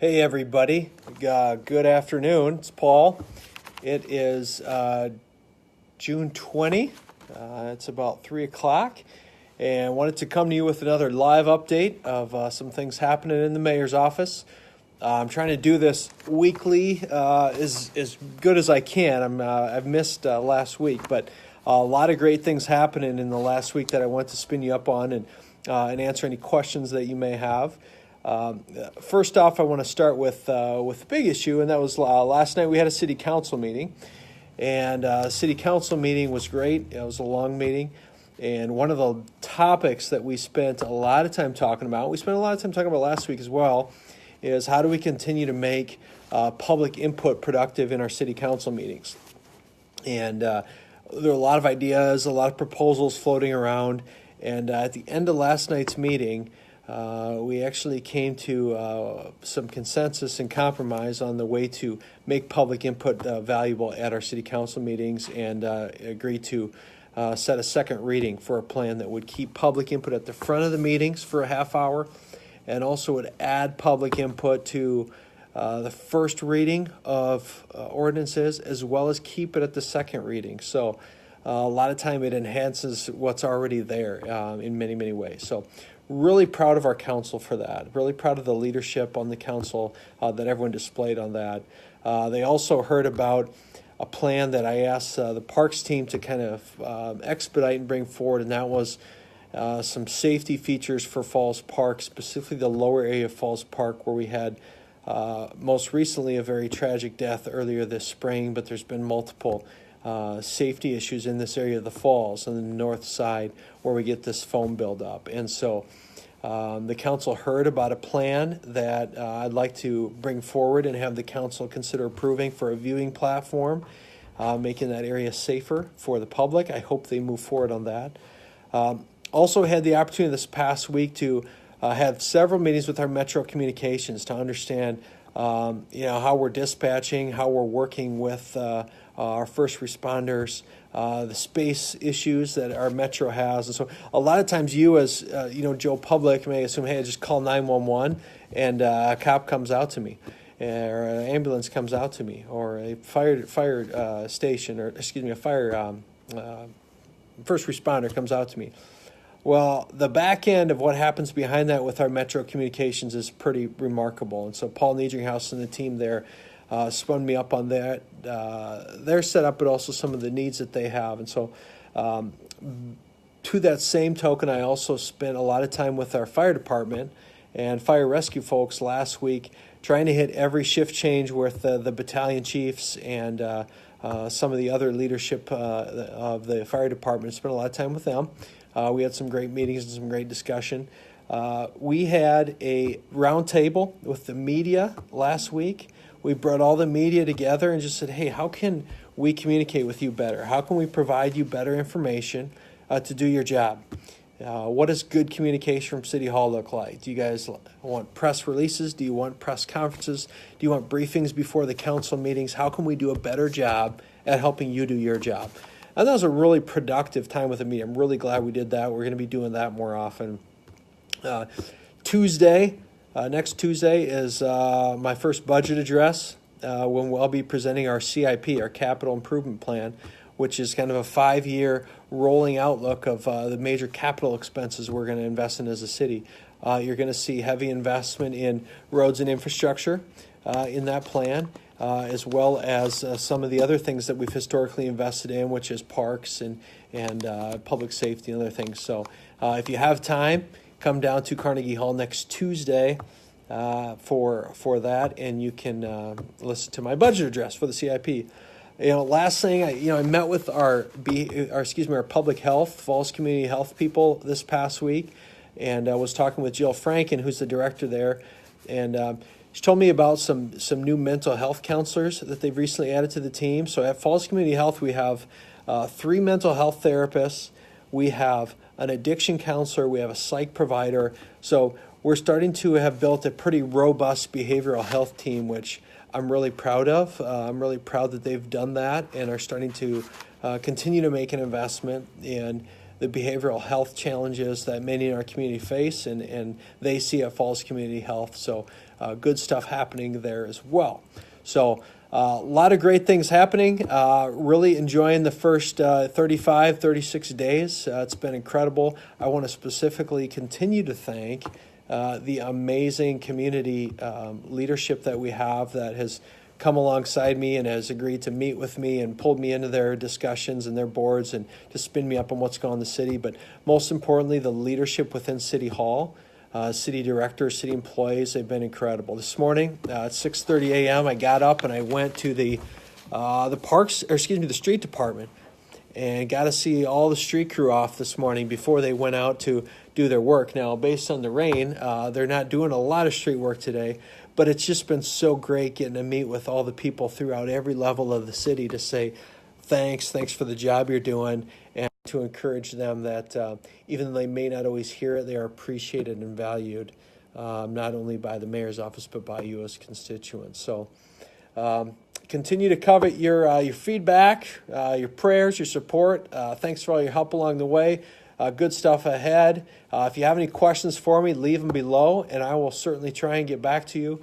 Hey everybody, good afternoon. It's Paul. It is June 20. It's about 3 o'clock, and wanted to come to you with another live update of some things happening in the mayor's office. I'm trying to do this weekly as good as I can. I've missed last week, but a lot of great things happening in the last week that I want to spin you up on and answer any questions that you may have. First off, I want to start with the big issue, and that was last night we had a city council meeting, and city council meeting was great. It was a long meeting, and one of the topics that we spent a lot of time talking about, we spent a lot of time talking about last week as well, is how do we continue to make public input productive in our city council meetings. And there are a lot of ideas, a lot of proposals floating around, and at the end of last night's meeting, we actually came to some consensus and compromise on the way to make public input valuable at our city council meetings, and agreed to set a second reading for a plan that would keep public input at the front of the meetings for a half hour, and also would add public input to the first reading of ordinances, as well as keep it at the second reading. So a lot of time it enhances what's already there in many, many ways. So really proud of our council for that. Really proud of the leadership on the council that everyone displayed on that. They also heard about a plan that I asked the parks team to kind of expedite and bring forward, and that was some safety features for Falls Park, specifically the lower area of Falls Park, where we had most recently a very tragic death earlier this spring, but there's been multiple safety issues in this area of the falls on the north side where we get this foam buildup. And so the council heard about a plan that I'd like to bring forward and have the council consider approving for a viewing platform, making that area safer for the public. I hope they move forward on that. Also had the opportunity this past week to have several meetings with our Metro Communications to understand how we're dispatching, how we're working with our first responders, the space issues that our Metro has. And so a lot of times you as, Joe Public may assume, hey, I just call 911 and a cop comes out to me, or an ambulance comes out to me, or a fire station, or a fire first responder comes out to me. Well, the back end of what happens behind that with our Metro Communications is pretty remarkable. And so Paul Niedringhouse and the team there spun me up on that, their setup, but also some of the needs that they have. And so to that same token, I also spent a lot of time with our fire department and fire rescue folks last week, trying to hit every shift change with the battalion chiefs and some of the other leadership of the fire department. Spent a lot of time with them. We had some great meetings and some great discussion. We had a roundtable with the media last week. We brought all the media together and just said, hey, how can we communicate with you better? How can we provide you better information to do your job? What does good communication from City Hall look like? Do you guys want press releases? Do you want press conferences? Do you want briefings before the council meetings? How can we do a better job at helping you do your job? And that was a really productive time with the media. I'm really glad we did that. We're going to be doing that more often. Next Tuesday is my first budget address when I'll be presenting our CIP, our Capital Improvement Plan, which is kind of a 5-year rolling outlook of the major capital expenses we're going to invest in as a city. You're going to see heavy investment in roads and infrastructure in that plan, as well as some of the other things that we've historically invested in, which is parks and public safety and other things. So if you have time, come down to Carnegie Hall next Tuesday for that, and you can listen to my budget address for the CIP. Last thing, I met with our public health, Falls Community Health people this past week, and I was talking with Jill Franken, who's the director there, and she told me about some new mental health counselors that they've recently added to the team. So at Falls Community Health, we have 3 mental health therapists, we have an addiction counselor, we have a psych provider. So we're starting to have built a pretty robust behavioral health team, which I'm really proud of. I'm really proud that they've done that and are starting to continue to make an investment in the behavioral health challenges that many in our community face, and they see at Falls Community Health. So good stuff happening there as well. So a lot of great things happening. Really enjoying the first 35, 36 days. It's been incredible. I want to specifically continue to thank the amazing community leadership that we have that has come alongside me and has agreed to meet with me and pulled me into their discussions and their boards and to spin me up on what's going on in the city. But most importantly, the leadership within City Hall, city directors, city employees, they've been incredible. This morning at 6:30 a.m., I got up and I went to the street department and got to see all the street crew off this morning before they went out to do their work. Now, based on the rain, they're not doing a lot of street work today, but it's just been so great getting to meet with all the people throughout every level of the city to say thanks for the job you're doing, and to encourage them that even though they may not always hear it, they are appreciated and valued, not only by the mayor's office, but by you as constituents. So continue to covet your feedback, your prayers, your support. Thanks for all your help along the way. Good stuff ahead. If you have any questions for me, leave them below, and I will certainly try and get back to you.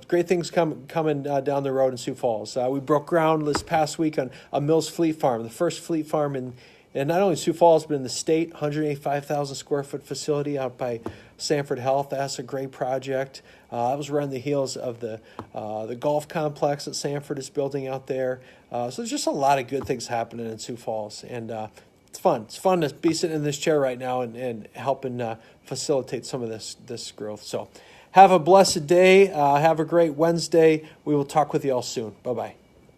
Great things coming down the road in Sioux Falls. We broke ground this past week on a Mills Fleet Farm, the first fleet farm in not only Sioux Falls, but in the state, 185,000 square foot facility out by Sanford Health. That's a great project. That was right on the heels of the golf complex that Sanford is building out there. So there's just a lot of good things happening in Sioux Falls, and it's fun. It's fun to be sitting in this chair right now and helping facilitate some of this growth. So have a blessed day. Have a great Wednesday. We will talk with you all soon. Bye-bye.